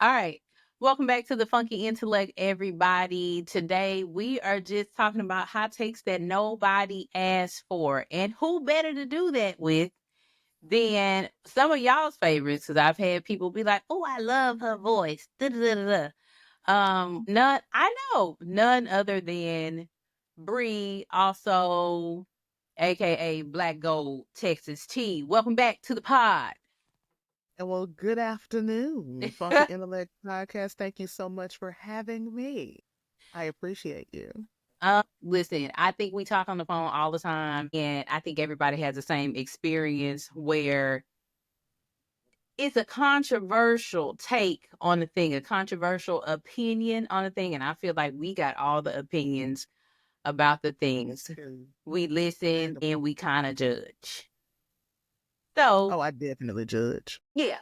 All right. Welcome back to the Funky Intellect, everybody. Today we are just talking about hot takes that nobody asked for. And who better to do that with than some of y'all's favorites? Because I've had people be like, oh, I love her voice. Da, da, da, da, da. None other than Bree, also aka Black Gold Texas T. Welcome back to the pod. And well, good afternoon, Funky Intellect Podcast. Thank you so much for having me. I appreciate you. Listen, I think we talk on the phone all the time, and I think everybody has the same experience where it's a controversial take on the thing, a controversial opinion on the thing, and I feel like we got all the opinions about the things. We listen and we kind of judge. So, Oh, I definitely judge. yeah.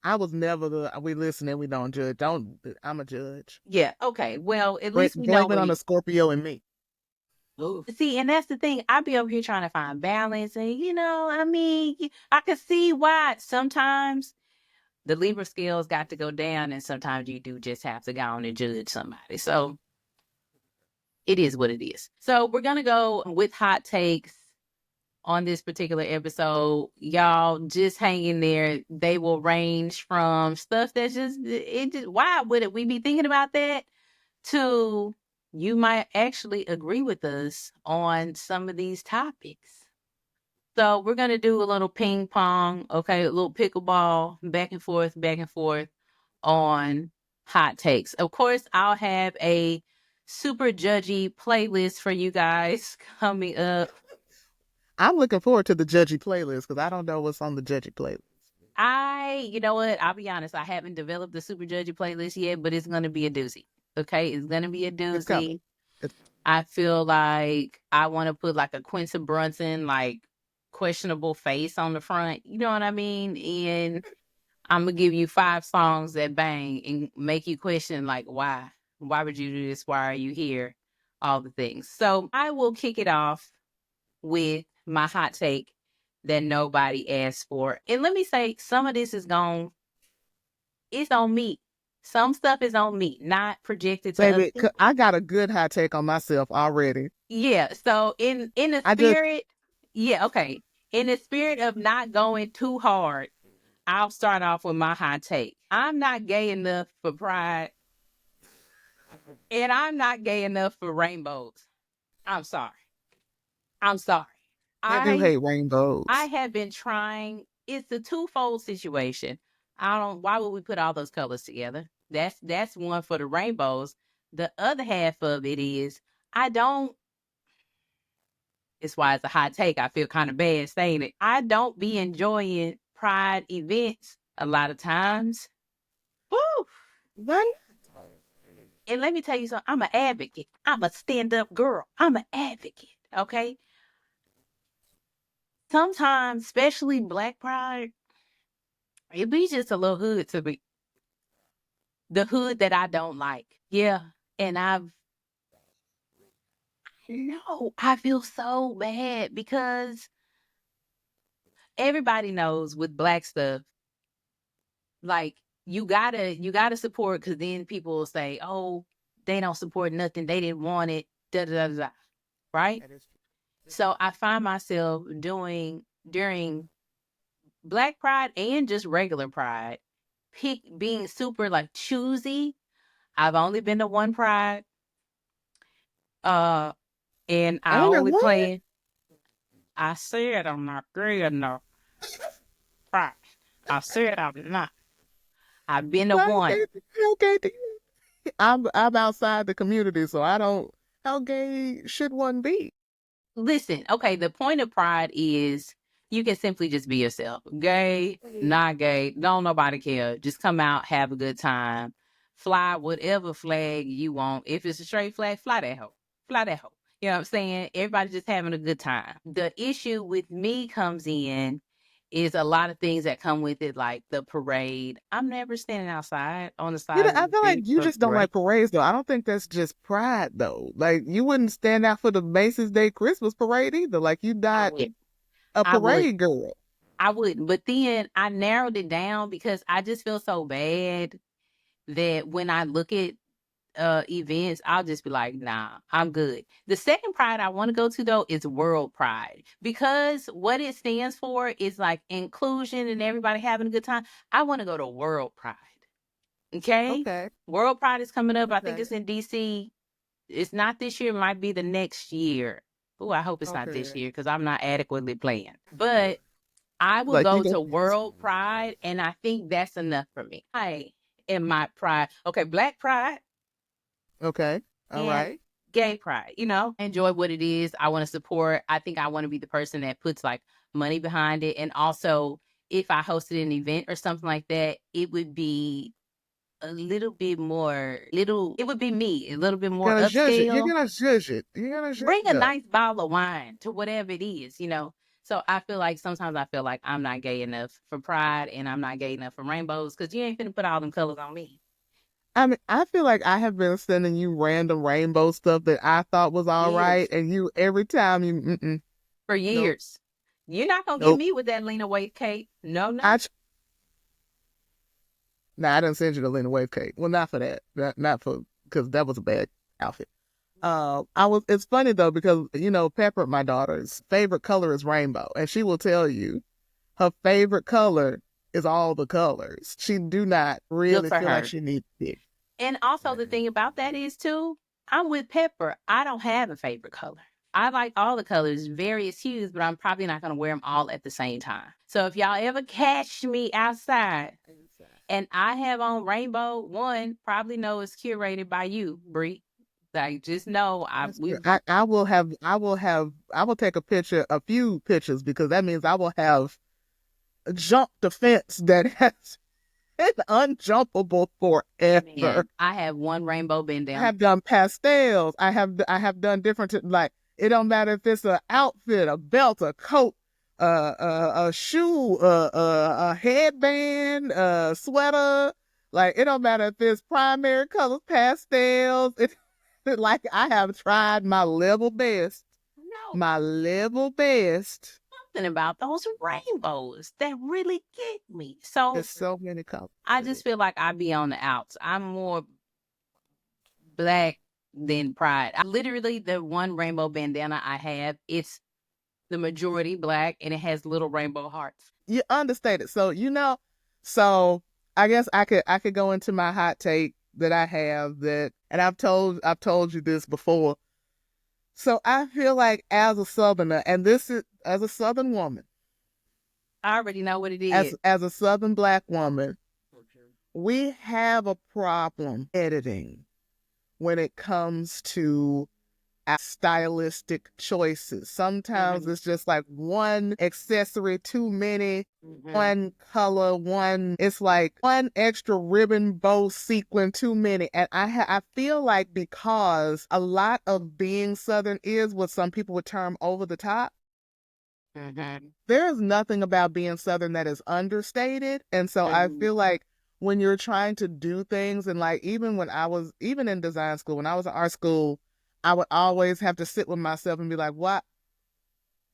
I was never we listen and we don't judge. I'm a judge. Yeah, okay. Well, at least we know Blame it where on you the Scorpio and me. see, and that's the thing. I be over here trying to find balance, and I can see why sometimes the Libra scales got to go down, and sometimes you do just have to go on and judge somebody. So it is what it is. So we're gonna go with hot takes on this particular episode. Y'all just hang in there. They will range from stuff that's just why would we be thinking about that to you might actually agree with us on some of these topics. So we're going to do a little ping pong, okay, a little pickleball, back and forth on hot takes. Of course, I'll have a super judgy playlist for you guys coming up. I'm looking forward to the judgy playlist because I don't know what's on the judgy playlist. You know what? I'll be honest, I haven't developed the super judgy playlist yet, but it's going to be a doozy. Okay, it's going to be a It's coming. doozy. I feel like I want to put like a Quincy Brunson, like questionable face on the front. You know what I mean? And I'm going to give you 5 songs that bang and make you question, like, why? Why would you do this? Why are you here? All the things. So I will kick it off with my hot take that nobody asked for. And let me say, some of this is it's on me. Some stuff is on me, not projected to other Baby, people. I got a good hot take on myself already. Yeah. So in the I just, spirit, yeah, okay. In the spirit of not going too hard, I'll start off with my hot take. I'm not gay enough for pride, and I'm not gay enough for rainbows. I'm sorry. I'm sorry. I do I hate I rainbows. have been trying. It's a twofold situation. I don't. Why would we put all those colors together? That's one for the rainbows. The other half of it is I don't. It's why it's a hot take. I feel kind of bad saying it. I don't be enjoying pride events a lot of times. Woo! What? And let me tell you something. I'm an advocate. I'm a stand-up girl. I'm an advocate. Okay. Sometimes, especially Black Pride, it be just a little hood to me. The hood that I don't like. Yeah. And I feel so bad because everybody knows with Black stuff, like you gotta support because then people will say, oh, they don't support nothing. They didn't want it. Da da da da. Right? That is true. So I find myself doing during Black Pride and just regular Pride, being super like choosy. I've only been to one Pride. Uh and I Only only one? plan. I said I'm not gay enough. Pride. I said I'm not. I've been to How one. gay, how gay do you? I'm outside the community, so I don't. How gay should one be? Listen, okay, the point of Pride is you can simply just be yourself. Gay, not gay, don't nobody care. Just come out, have a good time. Fly whatever flag you want. If it's a straight flag, fly that hoe. Fly that hoe. You know what I'm saying? Everybody's just having a good time. The issue with me comes in is a lot of things that come with it, like the parade. I'm never standing outside on the You know, side of I the feel like street you for the just don't parade. like parades, though. I don't think that's just pride, though. Like you wouldn't stand out for the Macy's Day Christmas parade either. Like you I not would. a I would. parade girl. I wouldn't. But then I narrowed it down because I just feel so bad that when I look at events, I'll just be like, nah, I'm good. The second pride I want to go to though is World Pride, because what it stands for is like inclusion and everybody having a good time. I want to go to World Pride. Okay. Okay. World Pride is coming up. I think Okay. it's in DC. It's not this year, it might be the next year. Oh, I hope it's not this Okay. year because I'm not adequately planned. But I will Like you go go. to World Pride, and I think that's enough for me. I am my pride. Okay, Black Pride Okay. All and right. Gay Pride. Enjoy what it is. I want to support. I think I want to be the person that puts like money behind it. And also, if I hosted an event or something like that, it would be a little bit more it would be me, a little bit You're more gonna judge it. You're upscale. gonna judge it. You're gonna judge Bring it a up. nice bottle of wine to whatever it is. So I feel like sometimes I feel like I'm not gay enough for pride and I'm not gay enough for rainbows because you ain't finna put all them colors on me. I mean, I feel like I have been sending you random rainbow stuff that I thought was all right, Years. and you every time For nope, years. You're not gonna get nope. me with that Lena Waithe cake. No, I no. Nah, I didn't send you the Lena Wave cake. Well, not for that. Not for because that was a bad outfit. I was. It's funny though because Pepper, my daughter's favorite color is rainbow, and she will tell you her favorite color is all the colors. She do not Good really for feel like her. she needs to pick. And also the thing about that is too, I'm with Pepper. I don't have a favorite color. I like all the colors, various hues, but I'm probably not gonna wear them all at the same time. So if y'all ever catch me outside and I have on rainbow, one probably know it's curated by you, Bree. Like just know That's good. I will take a few pictures because that means I will have jumped the fence that has been unjumpable forever. man, I have one rainbow I bandana. have done pastels. I have done different like it don't matter if it's an outfit, a belt, a coat, a shoe, a headband, a sweater. Like it don't matter if it's primary colors, pastels. It like I have tried my level best. No, My level best. something about those rainbows that really get me. There's So so many colors I in just it. feel like I be on the outs. I'm more black than pride. Literally, the one rainbow bandana I have, it's the majority black and it has little rainbow hearts. You understated. So I guess I could go into my hot take that I have that, and I've told you this before. So I feel like as a Southerner, and this is as a Southern woman, I already know what it as is. as a Southern Black woman, we have a problem editing when it comes to our stylistic choices. Sometimes Mm-hmm. it's just like one accessory too many, Mm-hmm. one color, it's like one extra ribbon bow sequin too many. And I feel like because a lot of being Southern is what some people would term over the top, Mm-hmm. there is nothing about being Southern that is understated. And so I Mm-hmm. feel like when you're trying to do things, and like even in design school, when I was in art school, I would always have to sit with myself and be like, what?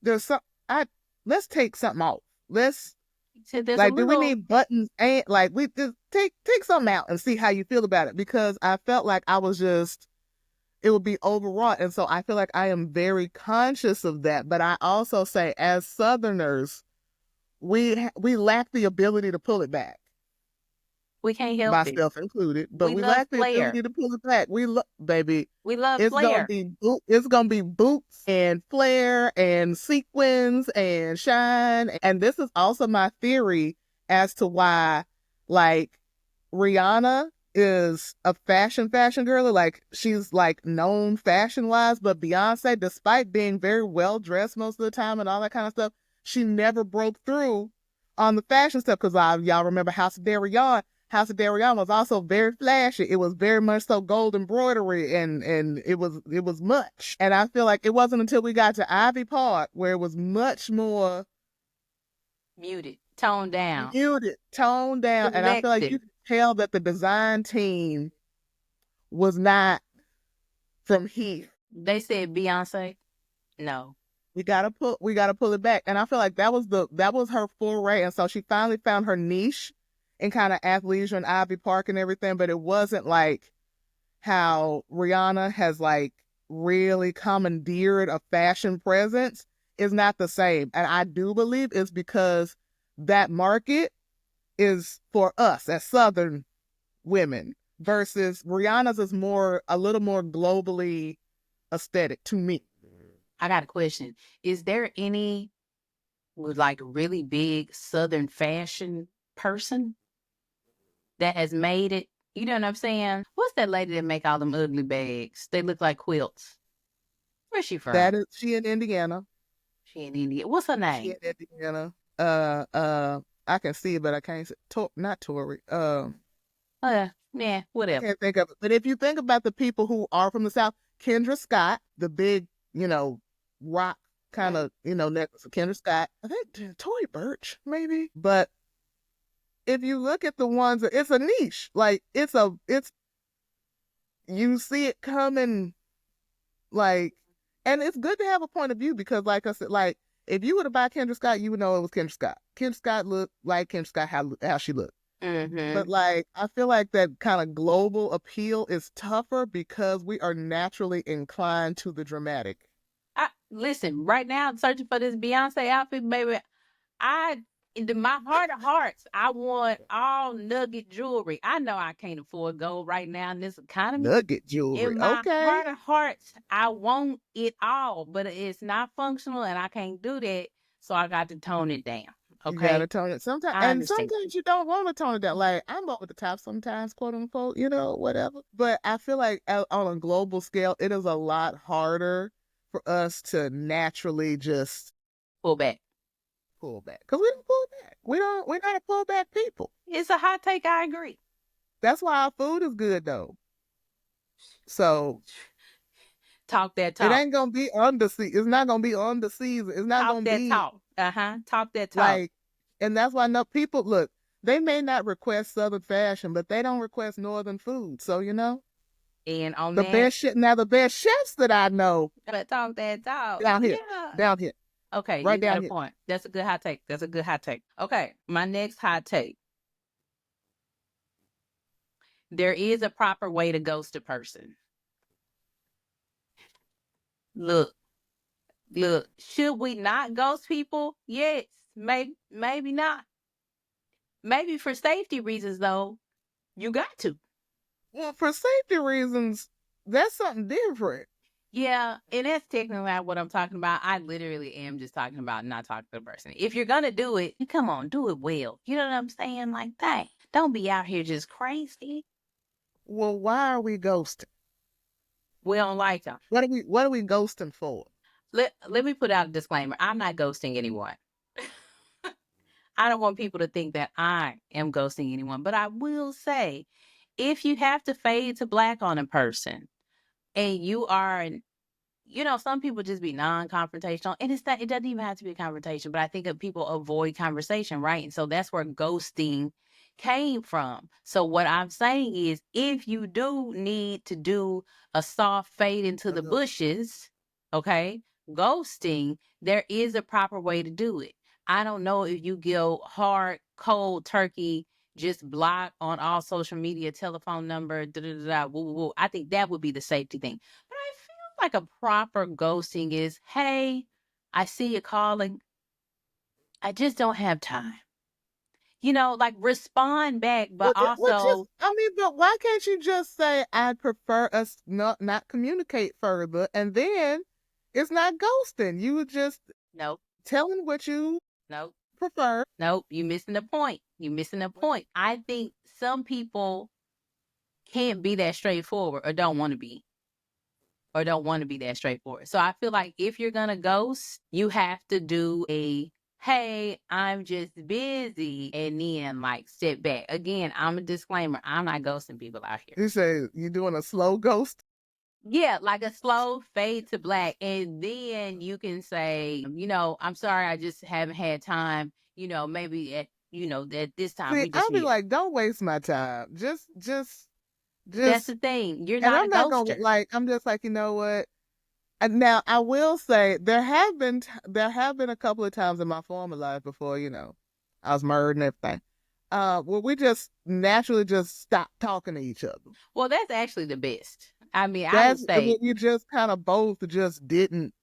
There's some, I, let's take something off. Let's, So there's a like, do we little need buttons? And like, we just take something out and see how you feel about it. Because I felt like it would be overwrought. And so I feel like I am very conscious of that. But I also say, as Southerners, we lack the ability to pull it back, we can't help it. myself included. But We we love lack the flair. ability to pull it back. Baby, We love flair. it's gonna be boots and flare and sequins and shine. And this is also my theory as to why, like, Rihanna is a fashion girly. Like she's like known fashion wise, but Beyonce, despite being very well dressed most of the time and all that kind of stuff, she never broke through on the fashion stuff. Because y'all remember House of Darion. House of Darion was also very flashy. It was very much so gold embroidery, and it was much. And I feel like it wasn't until we got to Ivy Park where it was much more Muted. Toned down. muted, toned down. And I feel like Selective. you could tell that the design team was not from here. They said Beyonce. No. We gotta pull it back. And I feel like that was her foray. And so she finally found her niche in kind of athleisure and Ivy Park and everything, but it wasn't like how Rihanna has like really commandeered a fashion presence. Is not the same. And I do believe it's because that market is for us as Southern women versus Rihanna's is a little more globally aesthetic to me. I got a question. Is there any like really big Southern fashion person that has made it? You know what I'm saying? What's that lady that make all them ugly bags? They look like quilts. Where's she from? That is she in Indiana. She in India. What's her She name? in Indiana. I can see it, but I can't say not Tori. Yeah, I whatever. can't think of it. But if you think about the people who are from the South, Kendra Scott, the big, rock kind of, necklace of Kendra Scott. I think Tory Burch, maybe. But if you look at the ones, it's a niche. Like you see it coming, like, and it's good to have a point of view because, like I said, like if you were to buy Kendra Scott, you would know it was Kendra Scott. Kendra Scott looked like Kendra Scott how she looked. But like I feel like that kind of global appeal is tougher because we are naturally inclined to the dramatic. Listen, right now I'm searching for this Beyonce outfit, baby. In my heart of hearts, I want all nugget jewelry. I know I can't afford gold right now in this economy. Nugget jewelry. In my Okay. heart of hearts, I want it all, but it's not functional and I can't do that. So I got to tone it down. You gotta Okay. tone it sometimes, I and understand. sometimes you don't want to tone it down. Like I'm up with the top sometimes, quote unquote, whatever. But I feel like on a global scale, it is a lot harder for us to naturally just Pull back. pull back because we don't pull back. We're not a pull back people. It's a hot take. I agree. That's why our food is good though. So Talk that it talk. ain't gonna be under It's not gonna be under season. It's not Talk gonna that be talk. Talk that talk. like, and that's why no people look. They may not request Southern fashion, but they don't request Northern food. So And on the that, best shit. Now the best chefs that I know gotta talk that talk. down here, Yeah. down here, Okay, right you got down a here. point. That's a good hot take. That's a good hot take. Okay, my next hot take. There is a proper way to ghost a person. Look, look. Should we not ghost people? Yes, maybe not. Maybe for safety reasons, though, you got to. Well, for safety reasons, that's something different. Yeah, and that's technically not what I'm talking about. I literally am just talking about not talking to the person. If you're gonna do it, come on, do it well. You know what I'm saying? Like that. Don't be out here just crazy. Well, why are we ghosting? We don't like them. What are we ghosting for? Let me put out a disclaimer. I'm not ghosting anyone. I don't want people to think that I am ghosting anyone, but I will say if you have to fade to black on a person and you are some people just be non-confrontational, and it doesn't even have to be a confrontation, but I think that people avoid conversation, right? And so that's where ghosting came from. So what I'm saying is if you do need to do a soft fade into the bushes, okay, ghosting, there is a proper way to do it. I don't know if you go hard, cold turkey, just block on all social media, telephone number, da da da, woo, woo, woo. I think that would be the safety thing. But I feel like a proper ghosting is, hey, I see you calling. I just don't have time. Like respond back, but also But why can't you just say I'd prefer us not communicate further, and then it's not ghosting. You would just nope, telling what you nope, prefer. nope. You missing the point. You missing the point. I think some people can't be that straightforward or don't want to be that straightforward. So I feel like if you're gonna ghost, you have to do a hey, I'm just busy, and then like step back. Again, I'm a disclaimer. I'm not ghosting people out here. You say you're doing a slow ghost. Yeah, like a slow fade to black. And then you can say, I'm sorry, I just haven't had time. Maybe at this time See, we just I'll be need. like, don't waste my time. That's Just, the thing. You're and not a I'm not gonna ghoster. like. I'm just like, you know what? And now I will say there have been a couple of times in my former life before I was married and everything. well, we just naturally just stop talking to each other. Well, that's actually the best. I mean, I would That's say, when you just kind of both just didn't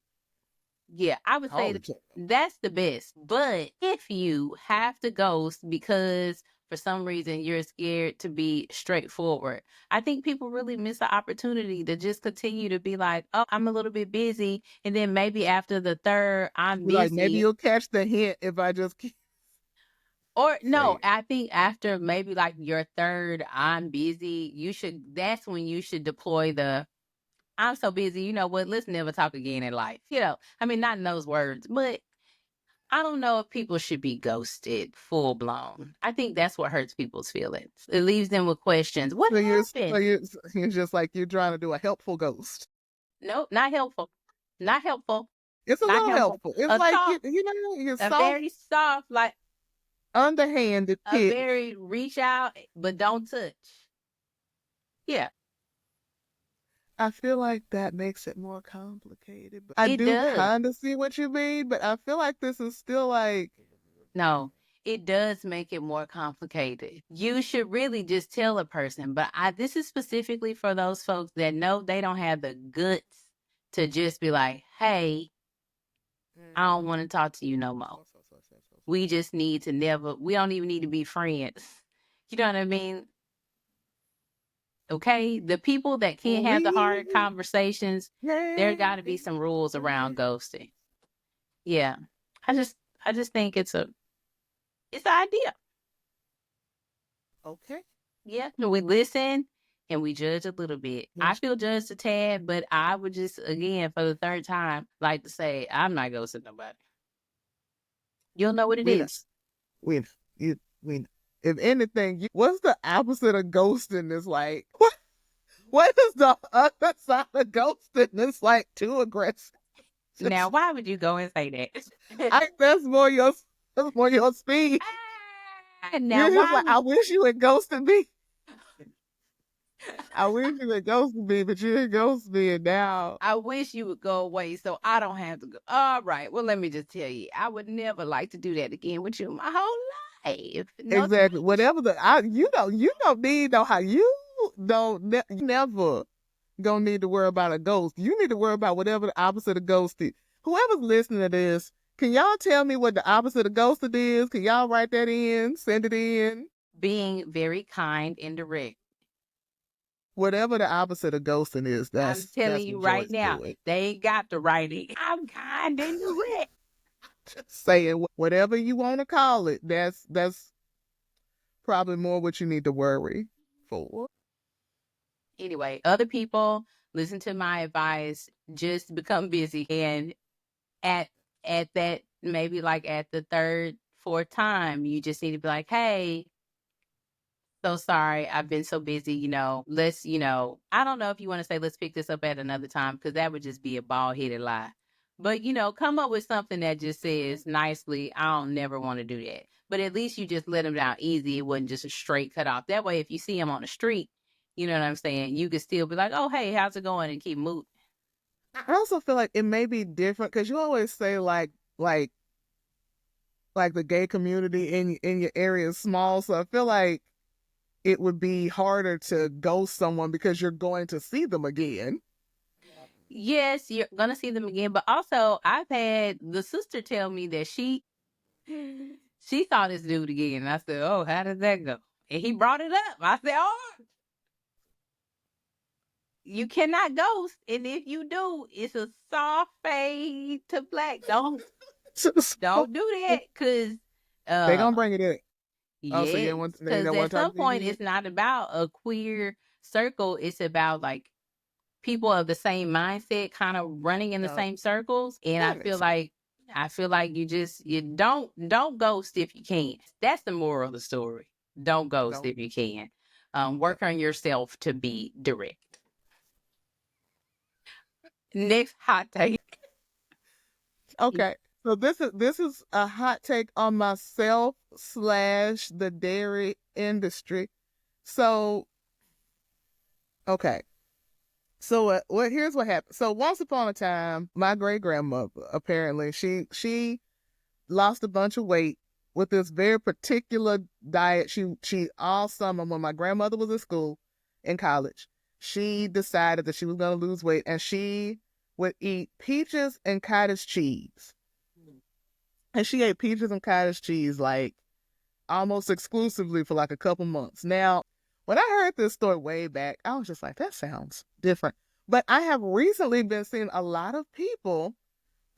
yeah, I would call say each other. that's the best. But if you have to ghost because for some reason you're scared to be straightforward, I think people really miss the opportunity to just continue to be like, oh, I'm a little bit busy. And then maybe after the third, I'm Be like, maybe busy. you'll catch the hint if I just keep Or no, saying. I think after maybe like your third, I'm busy, that's when you should deploy I'm so busy, you know what, let's never talk again in life. I mean, not in those words, but I don't know if people should be ghosted full blown. I think that's what hurts people's feelings. It leaves them with questions. What So happened? you're just like you're trying to do a helpful ghost. Nope, not helpful. Not helpful. It's a Not little helpful. helpful. It's A like soft, you're a soft, very soft, like underhanded a pitch. very reach out, but don't touch. Yeah, I feel like that makes it more complicated. But I it do does. kind of see what you mean, but I feel like this is still like No, it does make it more complicated. You should really just tell a person, but this is specifically for those folks that know they don't have the guts to just be like, "Hey, I don't want to talk to you no more. We just need to never. We don't even need to be friends." You know what I mean? Okay, the people that can't have the we hard conversations, there can got to be some rules around ghosting. Yeah, I just, I just think it's an idea. okay. Yeah, we listen and we judge a little bit. I feel judged a tad, but I would just, again, for the third time, like to say, I'm not ghosting nobody. You'll know what it We know, is. we know, we know. If anything, what's the opposite of ghosting? Is like what is the other side of ghosting? It's like too aggressive. Now, Just, why would you go and say that? I that's more your speed. Now, You're just why like, would I wish you had ghosted me. I wish you had ghosted me, but you didn't ghost me, and now I wish you would go away so I don't have to go? All right. Well, let me just tell you, I would never like to do that again with you my whole life. No, exactly thank whatever you don't need know how you you never gonna need to worry about a ghost. You need to worry about whatever the opposite of ghosted. Whoever's listening to this, can y'all tell me what the opposite of ghosted is? Can y'all write that in? Send it in. being very kind and direct. Whatever the opposite of ghosting is, I'm telling that's you what right Joyce now, doing. they ain't got the writing. I'm kind and direct. Just saying whatever you want to call it. That's probably more what you need to worry for. Anyway, other people listen to my advice. Just become busy, and at that maybe like at the third, fourth time, you just need to be like, hey, so sorry, I've been so busy, let's, I don't know if you want to say let's pick this up at another time because that would just be a bald-headed lie. But, come up with something that just says nicely, I don't never want to do that. But at least you just let them down easy. It wasn't just a straight cut off. That way, if you see him on the street, you know what I'm saying, you could still be like, oh, hey, how's it going? And keep moving. I also feel like it may be different because you always say like like the gay community in your area is small, so I feel like it would be harder to ghost someone because you're going to see them again. Yes, you're going to see them again. But also, I've had the sister tell me that she saw this dude again. And I said, oh, how did that go? And he brought it up. I said, oh, you cannot ghost. And if you do, it's a soft fade to black. Don't do that. Cause They uh gonna bring it in. Oh, so yes. you Cause don't at want to talk some to me point again? it's not about a queer circle. It's about like people of the same mindset kind of running in the No, same circles. And that makes sense. I feel like you don't ghost if you can. That's the moral of the story. Don't ghost No, if you can. no. Work on yourself to be direct. Next hot take. Okay. So this is a hot take on myself slash the dairy industry. So okay. So what here's what happened. So once upon a time, my great grandmother apparently she lost a bunch of weight with this very particular diet. She all summer when my grandmother was in school, in college, she decided that she was going to lose weight, and she would eat peaches and cottage cheese. And she ate peaches and cottage cheese like almost exclusively for like a couple months. Now, when I heard this story way back, I was just like, that sounds different. But I have recently been seeing a lot of people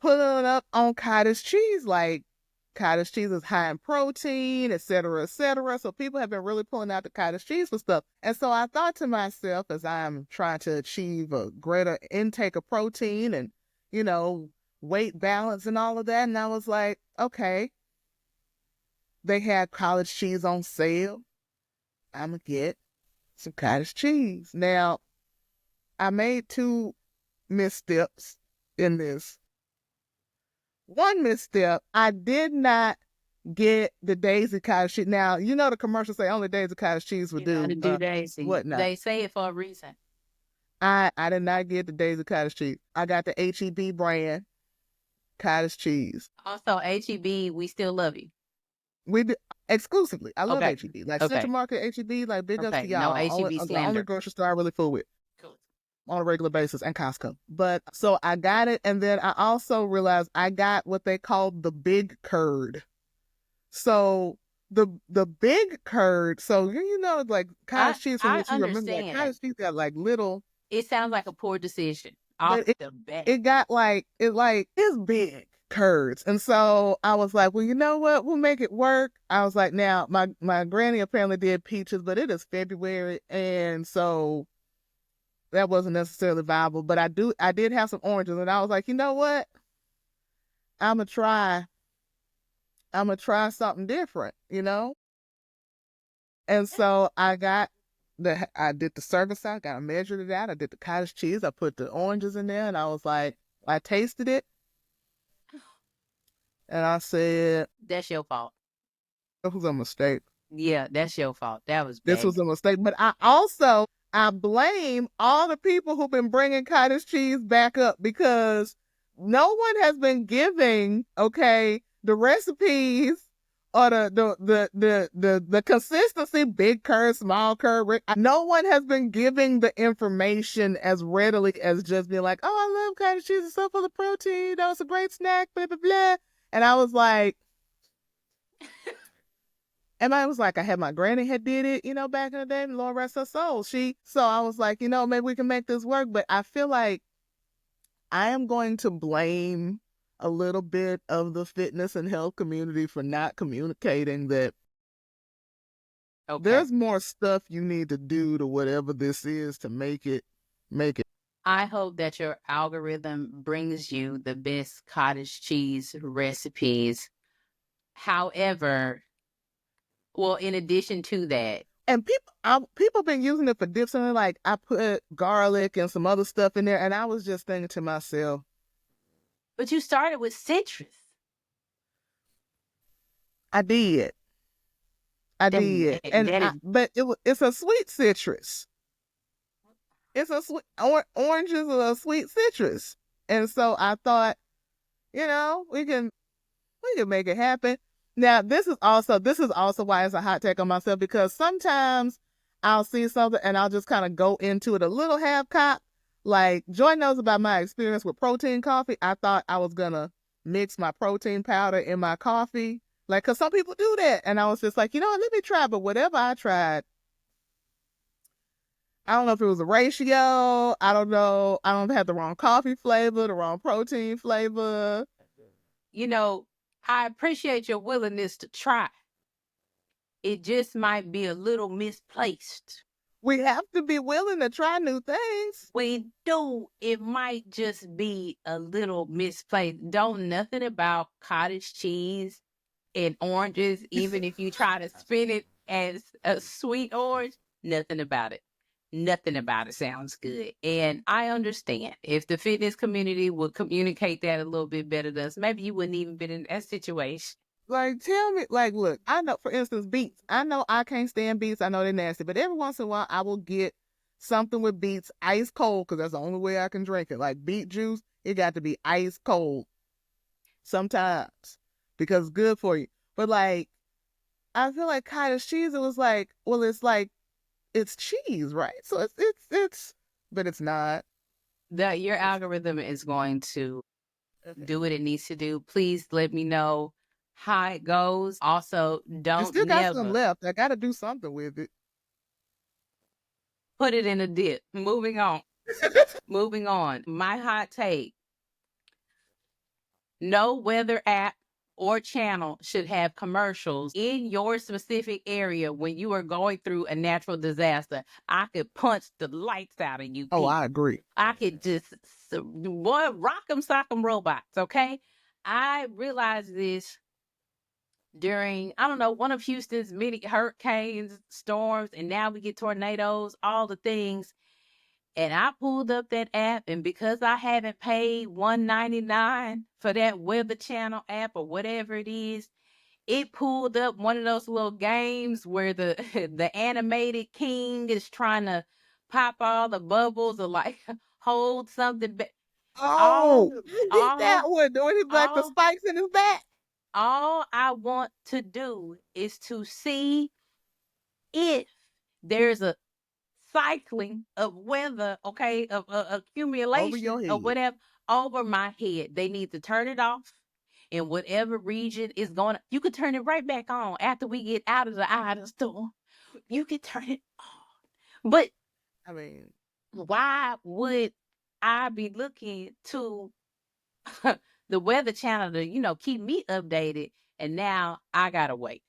putting up on cottage cheese, like cottage cheese is high in protein, et cetera, et cetera. So people have been really pulling out the cottage cheese for stuff. And so I thought to myself, as I'm trying to achieve a greater intake of protein and, you know, weight balance and all of that, and I was like, okay, they had cottage cheese on sale. I'm going to get some cottage cheese. Now, I made 2 missteps in this. One misstep, I did not get the Daisy cottage cheese. Now, you know the commercials say only Daisy cottage cheese will You gotta do Daisy. whatnot. They say it for a reason. I did not get the Daisy cottage cheese. I got the HEB brand cottage cheese. Also, HEB, we still love you. We do, exclusively. I love Okay. HEB. Like Okay. Central Market, HEB, like big ups to Okay. y'all. No HEB The only slander. grocery store I really fool with Cool. on a regular basis, and Costco. But so I got it, and then I also realized I got what they called the big curd. So the big curd, so you know, like cottage cheese from I what you remember, like understand. cottage cheese got like little, It sounds like a poor decision off but the bat. it got like it's big curds. And so I was like, well, you know what? We'll make it work. I was like, now my granny apparently did peaches, but it is February, and so that wasn't necessarily viable. But I did have some oranges, and I was like, you know what? I'm gonna try something different, you know? And so I did the serving size, I measured it out. I did the cottage cheese. I put the oranges in there, and I was like, I tasted it, and I said, That's your fault. it was a mistake. Yeah, that's your fault. That was bad. This was a mistake. But I blame all the people who've been bringing cottage cheese back up, because no one has been giving, okay, the recipes or the consistency, big curd, small curd. No one has been giving the information as readily as just being like, oh, I love cottage cheese. It's so full of protein. That was a great snack, blah, blah, blah. And I was like, and I was like, I had my granny had did it, you know, back in the day, and Lord rest her soul. So I was like, you know, maybe we can make this work. But I feel like I am going to blame a little bit of the fitness and health community for not communicating that there's more stuff you need to do to whatever this is to make it. I hope that your algorithm brings you the best cottage cheese recipes. However, well, in addition to that, and people been using it for dips, and like I put garlic and some other stuff in there, and I was just thinking to myself, but you started with citrus. I did, but it's a sweet citrus. It's a sweet oranges are a sweet citrus, and so I thought, you know, we can make it happen. Now, this is also why it's a hot take on myself, because sometimes I'll see something and I'll just kind of go into it a little half cop. Like, Joy knows about my experience with protein coffee. I thought I was going to mix my protein powder in my coffee. Like, because some people do that. And I was just like, you know what, let me try. But whatever I tried, I don't know if it was a ratio. I don't know. I don't have the wrong coffee flavor, the wrong protein flavor. You know, I appreciate your willingness to try. It just might be a little misplaced. We have to be willing to try new things. We do. It might just be a little misplaced. Don't nothing about cottage cheese and oranges, even if you try to spin it as a sweet orange, nothing about it. Nothing about it sounds good. And I understand if the fitness community would communicate that a little bit better to us, maybe you wouldn't even been in that situation. Like, tell me, like, look, I know, for instance, beets. I know I can't stand beets. I know they're nasty, but every once in a while I will get something with beets ice cold, because that's the only way I can drink it. Like beet juice, it got to be ice cold sometimes, because it's good for you. But like, I feel like cottage cheese, it was like, well, it's like, it's cheese, right? So but it's not. Your It's, algorithm is going to okay. do what it needs to do. Please let me know how it goes. Also, It don't still got some never left. I got to do something with it. put it in a dip. Moving on. Moving on. My hot take: no weather app or channel should have commercials in your specific area when you are going through a natural disaster. I could punch the lights out of you Oh, people. I agree. I could just, boy, rock 'em, sock 'em robots, okay? I realized this during, I don't know, one of Houston's many hurricanes, storms, and now we get tornadoes, all the things. And I pulled up that app, and because I haven't paid $1.99 for that Weather Channel app or whatever it is, it pulled up one of those little games where the the animated king is trying to pop all the bubbles or like hold something. Oh, All, I did all, that one. Doing his like the all, spikes in his back. all I want to do is to see if there's a cycling of weather, okay, of Over accumulation your of head. whatever over my head. They need to turn it off in whatever region is going. You could turn it right back on after we get out of the eye of the storm. You could turn it off. But I mean, why would I be looking to the Weather Channel to, keep me updated? And now I gotta wait.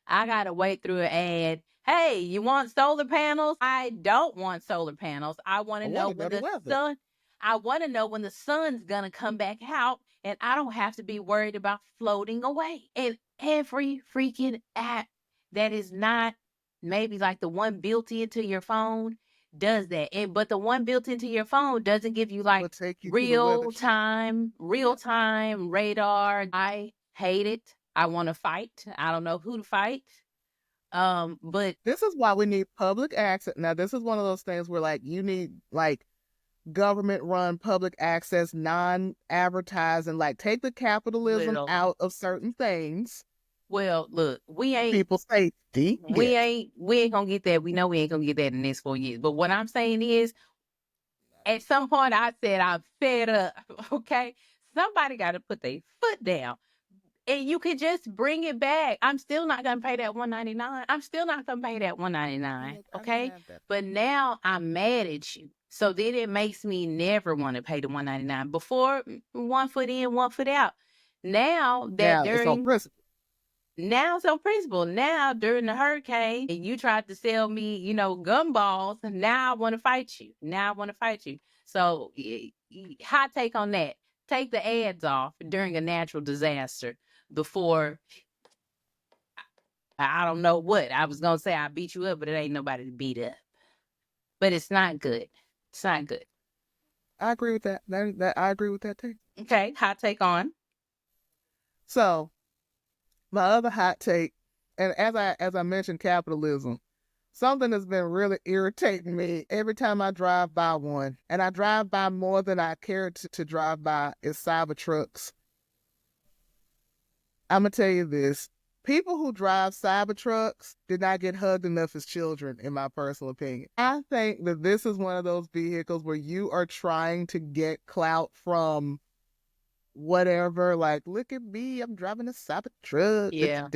I gotta wait through an ad. Hey, you want solar panels? I don't want solar panels. I want I to want know a when better the weather. sun. I want to know when the sun's gonna come back out, and I don't have to be worried about floating away. And every freaking app that is not maybe like the one built into your phone does that. But the one built into your phone doesn't give you like Will take you to the weather. real Yep. time radar. I hate it. I want to fight. I don't know who to fight. But This is why we need public access. Now, this is one of those things where like you need like government run public access, non advertising, like take the capitalism well, out of certain things. look, People's safety. Yes. we ain't gonna get that. We know we ain't gonna get that in the next 4 years. But what I'm saying is, at some point, I said I'm fed up. Okay, somebody got to put their foot down. And you could just bring it back. I'm still not gonna pay that $1.99. I'm still not gonna pay that $1.99. I didn't Okay. have that. But now I'm mad at you. So then it makes me never want to pay the $1.99. Before, one foot in, one foot out. Now that Now it's on during principle. now it's on principle. Now during the hurricane, and you tried to sell me, gumballs. Now I want to fight you. Now I want to fight you. So hot take on that. Take the ads off during a natural disaster before, I don't know what. I was gonna say I beat you up, but it ain't nobody to beat up. But it's not good. It's not good. I agree with that. That I agree with that too. Okay, hot take on. So my other hot take, and as I mentioned capitalism, something that's been really irritating me every time I drive by one, and I drive by more than I care to drive by, is Cybertrucks. I'm gonna tell you this. People who drive Cybertrucks did not get hugged enough as children, in my personal opinion. I think that this is one of those vehicles where you are trying to get clout from whatever, like, look at me, I'm driving a Cybertruck. Yeah,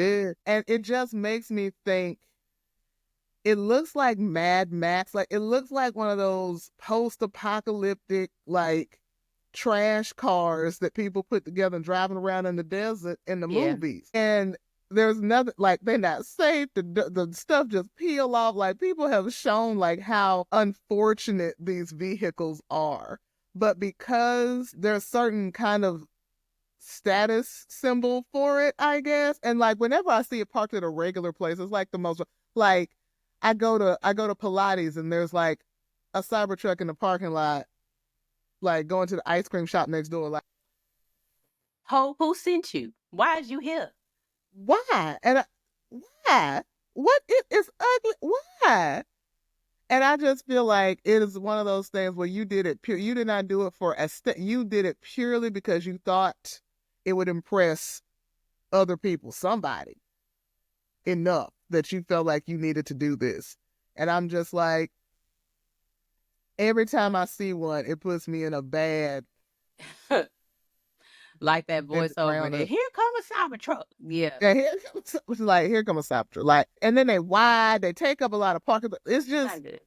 And it just makes me think it looks like Mad Max. Like, it looks like one of those post apocalyptic, like, trash cars that people put together and driving around in the desert in the yeah, movies. And there's nothing, like, they're not safe. The stuff just peel off. Like, people have shown like how unfortunate these vehicles are. But because there's certain kind of status symbol for it, I guess. And like whenever I see it parked at a regular place, it's like the most, like, I go to Pilates and there's like a Cybertruck in the parking lot, like going to the ice cream shop next door. Like, who sent you? Why is you here? why? Why? What? It is ugly. Why? And I just feel like it is one of those things where you did it pure. You did not do it for you did it purely because you thought it would impress other people, somebody, enough that you felt like you needed to do this. And I'm just like, every time I see one, it puts me in a bad Like that and voiceover around there. it. Here comes a Cybertruck. Yeah. Yeah, here comes a Cybertruck. Like, and then they wide, they take up a lot of parking. It's just Not good.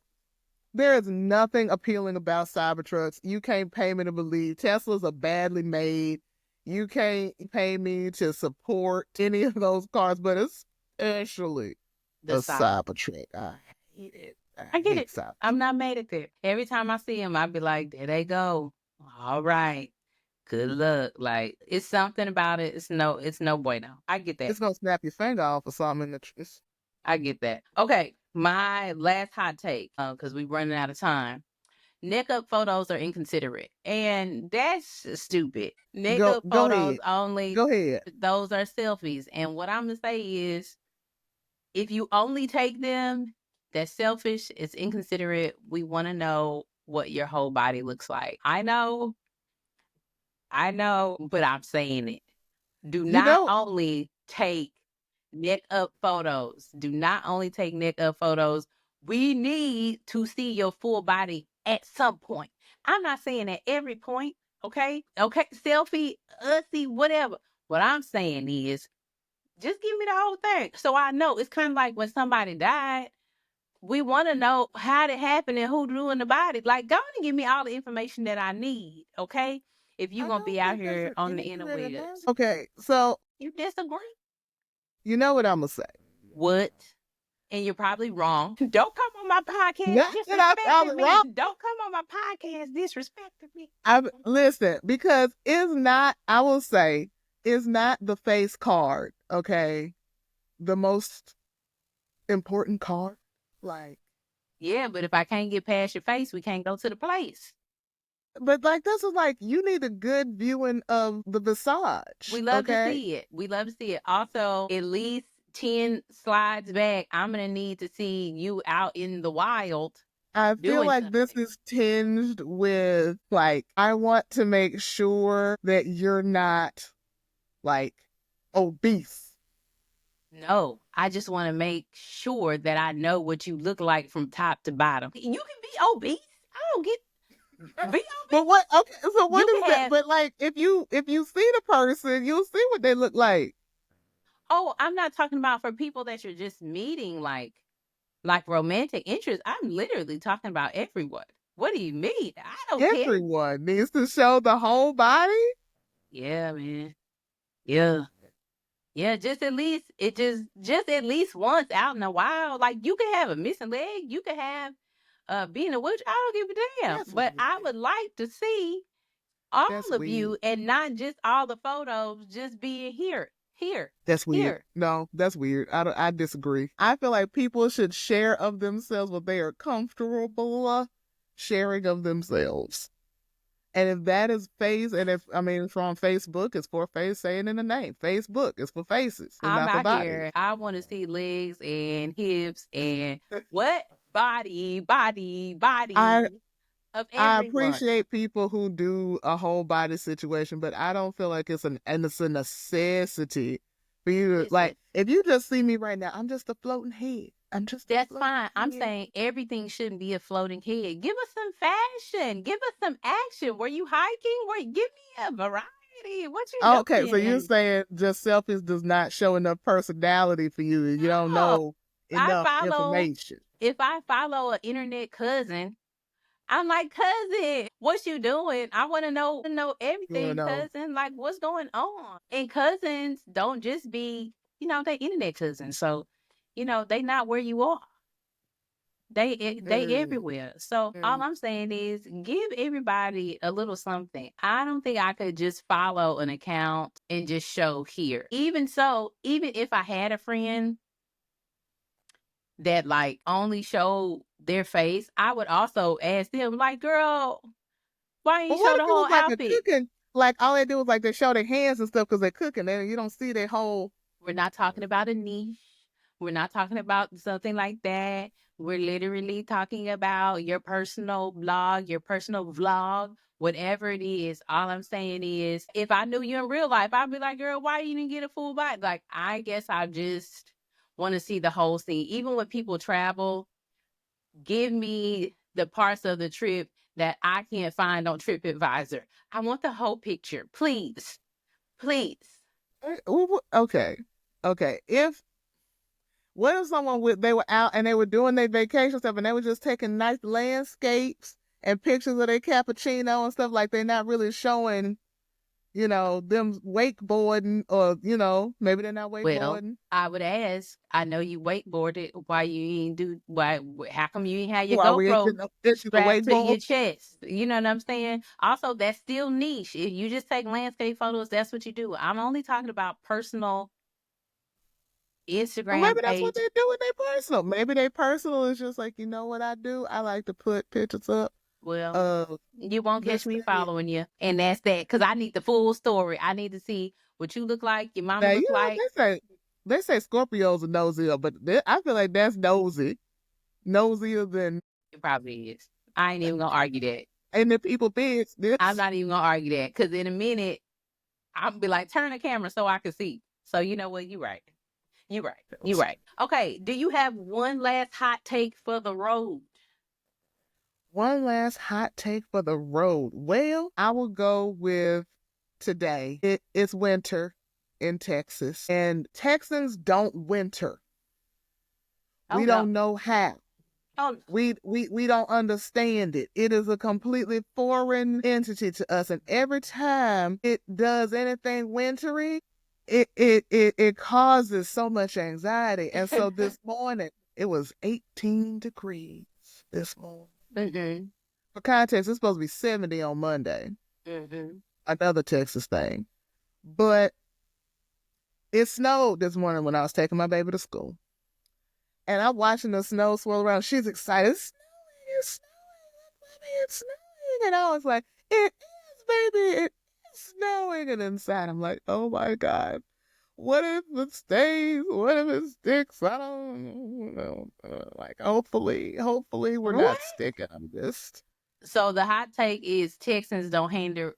there is nothing appealing about Cybertrucks. You can't pay me to believe Teslas are badly made. You can't pay me to support any of those cars, but especially The a Cyber. Cybertruck. I hate it. I get hate it. Cybertruck. I'm not mad at that. Every time I see him, I be like, there they go. All right. Good luck. Like, it's something about it. It's no bueno. I get that. It's gonna snap your finger off or something. I get that. Okay. My last hot take, because we're running out of time. Neck up photos are inconsiderate. And that's stupid. Neck up Go photos ahead. only, Go ahead. those are selfies. And what I'm going to say is, if you only take them, that's selfish. It's inconsiderate. We want to know what your whole body looks like. I know, but I'm saying it. Do You not know, only take neck up photos. Do not only take neck up photos. We need to see your full body at some point. I'm not saying at every point, okay? Okay, selfie, see, whatever. What I'm saying is just give me the whole thing. So I know it's kind of like when somebody died. We want to know how it happened and who doing the body. Like, go and give me all the information that I need, okay? If you're I going to be don't out think that's here an on the inaccurate interwebs. analysis. Okay, so You disagree? you know what I'm gonna say. What? And you're probably wrong. Don't come on my podcast Not that I disrespecting probably me. wrong. Don't come on my podcast disrespecting me. I listen because it's not. I will say it's not the face card. Okay, the most important card. Like, Yeah, but if I can't get past your face, we can't go to the place. but like this is like you need a good viewing of the visage. We love to Okay, see it. We love to see it. Also, at least 10 slides back, I'm going to need to see you out in the wild I feel doing like this something. is tinged with like I want to make sure that you're not like obese. No, I just want to make sure that I know what you look like from top to bottom. You can be obese. I don't get be obese. But what? Okay, so what You is can that? have. But like, if you see the person, you'll see what they look like. Oh, I'm not talking about for people that you're just meeting, like romantic interest. I'm literally talking about everyone. What do you mean? I don't care. Everyone needs to show the whole body. Yeah, man. Yeah. Yeah, just at least once out in a while. Like you can have a missing leg, you can have being a witch. I don't give a damn. That's But I weird. would like to see all That's of you weird. and not just all the photos just being here, That's weird. here. No, that's weird. I disagree. I feel like people should share of themselves what they are comfortable sharing of themselves. And if that is face, and if I mean from Facebook, it's for face saying in the name. Facebook is for faces, it's I'm not for out bodies. here. I want to see legs and hips and what body I of I everyone. appreciate people who do a whole body situation, but I don't feel like it's a necessity for you to Listen, like. If you just see me right now, I'm just a floating head. I'm just a that's floating fine. I'm head. saying everything shouldn't be a floating head. Give us some fashion. Give us some action. Were you hiking? Give me a variety. What you Oh, okay, so you're doing? saying just selfies does not show enough personality for you. You don't No. know I enough follow information. if I follow an internet cousin, I'm like, cousin, what you doing? I want to know You want to everything, know? cousin. Like, what's going on? And cousins don't just be, they internet cousins. So, they not where you are. They Mm, everywhere. So all mm. I'm saying is give everybody a little something. I don't think I could just follow an account and just show here. Even so, even if I had a friend that like only showed their face, I would also ask them like, girl, why But ain't what show if the it whole was like a outfit? cooking? Like all they do is like they show their hands and stuff because they're cooking, and you don't see their whole. We're not talking about a niche. We're not talking about something like that. We're literally talking about your personal blog, your personal vlog, whatever it is. All I'm saying is, if I knew you in real life, I'd be like, girl, why you didn't get a full bite? Like, I guess I just want to see the whole scene. Even when people travel, give me the parts of the trip that I can't find on TripAdvisor. I want the whole picture, please. Please. Okay. Okay. What if someone they were out and they were doing their vacation stuff and they were just taking nice landscapes and pictures of their cappuccino and stuff, like they're not really showing, them wakeboarding, or, maybe they're not Well, wakeboarding. I would ask, I know you wakeboarded, why you ain't do, why, how come you ain't have your Why we ain't GoPro getting up into the strapped to wakeboard? your chest? You know what I'm saying? Also, that's still niche. If you just take landscape photos, that's what you do. I'm only talking about personal Well, Instagram maybe that's what page. they do in their personal. Maybe their personal is just like, you know what I do? I like to put pictures up Well, of you won't catch this me thing. following you. And that's that. Because I need the full story. I need to see what you look like, your mama Now, look like. they say Scorpios are nosier, but I feel like that's nosy. Nosier than It probably is. I ain't even going to argue that. in the people I'm business. not even going to argue that. Because in a minute, I'm be like, turn the camera so I can see. So you know what? You're right. You're right. You're right. Okay. Do you have one last hot take for the road? One last hot take for the road. Well, I will go with today. It's winter in Texas, and Texans don't winter. Oh We no. don't know how. Oh, We don't understand it. It is a completely foreign entity to us, and every time it does anything wintry, it causes so much anxiety. And so this morning it was 18 degrees this morning. mm-hmm. For context, it's supposed to be 70 on Monday. Mm-hmm. Another Texas thing. But it snowed this morning when I was taking my baby to school. And I'm watching the snow swirl around. She's excited. It's snowing, it's snowing. And I was like, it is, baby. It is snowing. And inside, I'm like, oh my God. What if it stays? What if it sticks? I don't know. Like, hopefully we're What? not sticking. I'm just. So the hot take is Texans don't handle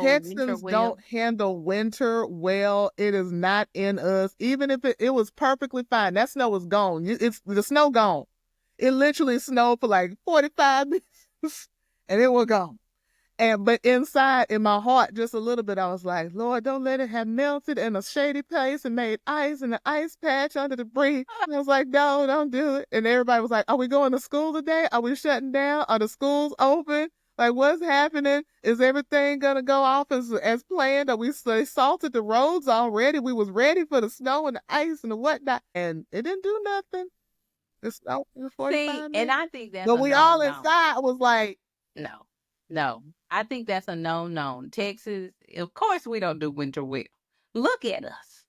winter Texans well. don't handle winter well. It is not in us. Even if it was perfectly fine, that snow is gone. It's the snow gone. It literally snowed for like 45 minutes and it was gone. But inside, in my heart, just a little bit, I was like, Lord, don't let it have melted in a shady place and made ice in an ice patch under the bridge. And I was like, no, don't do it. And everybody was like, are we going to school today? Are we shutting down? Are the schools open? Like, what's happening? Is everything gonna go off as planned? Are we salted the roads already? We was ready for the snow and the ice and the whatnot, and it didn't do nothing. The snow in See, 45 and minutes. I think that's But a we all no. inside was like, No, no. I think that's a no. Texas, of course, we don't do winter well. Look at us.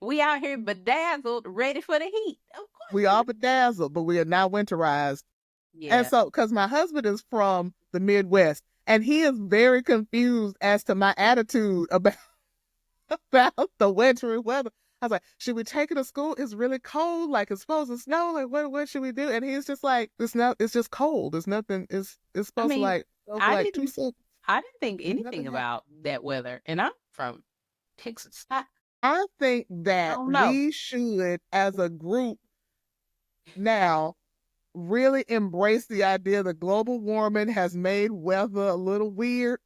We out here bedazzled, ready for the heat. Of course we we all do. bedazzled, but we are now winterized. And Yeah. so, because my husband is from the Midwest, and he is very confused as to my attitude about the wintry weather. I was like, should we take it to school? It's really cold. Like, it's supposed to snow. Like, what should we do? And he's just like, it's just cold. It's nothing. It's I supposed to mean, like go for I like two didn't seconds. I didn't think anything Nothing happened. about that weather. And I'm from Texas. I think I that don't know. we should, as a group now, really embrace the idea that global warming has made weather a little weird,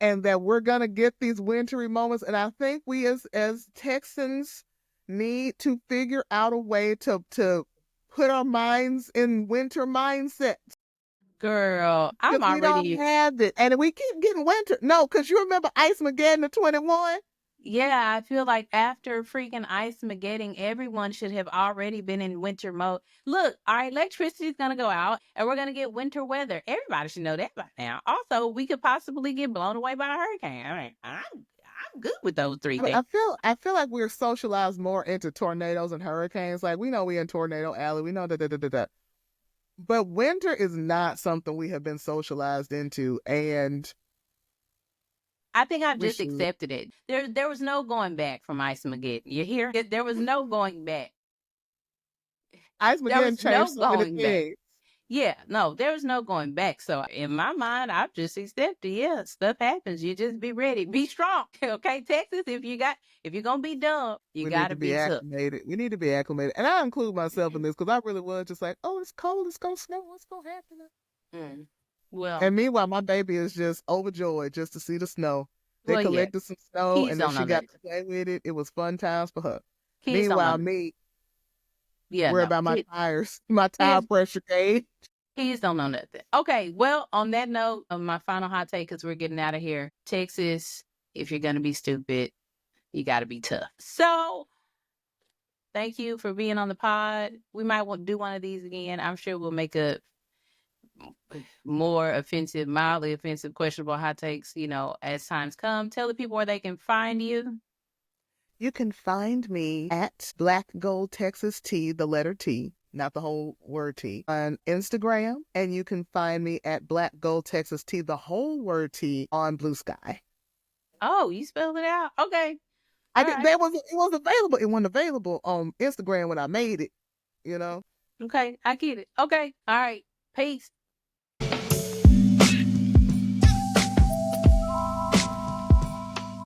and that we're gonna get these wintry moments. And I think we as Texans need to figure out a way to put our minds in winter mindset, Girl, I'm because we don't already. have it, and we keep getting winter. No, because you remember Ice Mageddon of 21. Yeah, I feel like after freaking Ice Mageddon, everyone should have already been in winter mode. Look, our electricity is gonna go out, and we're gonna get winter weather. Everybody should know that by now. Also, we could possibly get blown away by a hurricane. I mean, I'm good with those three I mean, things. I feel like we're socialized more into tornadoes and hurricanes. Like, we know we in tornado alley. We know that. But winter is not something we have been socialized into, and I think I've we just should. accepted it. There was no going back from Ice Mageddon. You hear? There was no going back. Ice There Mageddon was no changed so many going back. things. Yeah, no, there's no going back. So in my mind, I've just accepted. Yeah, stuff happens. You just be ready, be strong. Okay, Texas. If you're gonna be dumb, you We need gotta to be be tough. acclimated. We need to be acclimated. And I include myself in this because I really was just like, oh, it's cold. It's going to snow. What's going to happen? Mm. Well, And meanwhile, my baby is just overjoyed just to see the snow. They yeah, collected some snow kids and then don't she know got to nothing. play with it. It was fun times for her. Kids don't know Meanwhile, nothing. me, Yeah, worry no, about my tires, my tire pressure gauge. kids don't know nothing. Okay, well, on that note, my final hot take, because we're getting out of here. Texas, if you're gonna be stupid, you got to be tough. So, thank you for being on the pod. We might want to do one of these again. I'm sure we'll make a more offensive, mildly offensive, questionable hot takes, as times come. Tell the people where they can find you. You can find me at Black Gold Texas T, the letter T, not the whole word T, on Instagram. And you can find me at Black Gold Texas T, the whole word T, on Blue Sky. Oh, you spelled it out. Okay. I All did. right. It was available. It wasn't available on Instagram when I made it. You know. Okay. I get it. Okay. All right. Peace.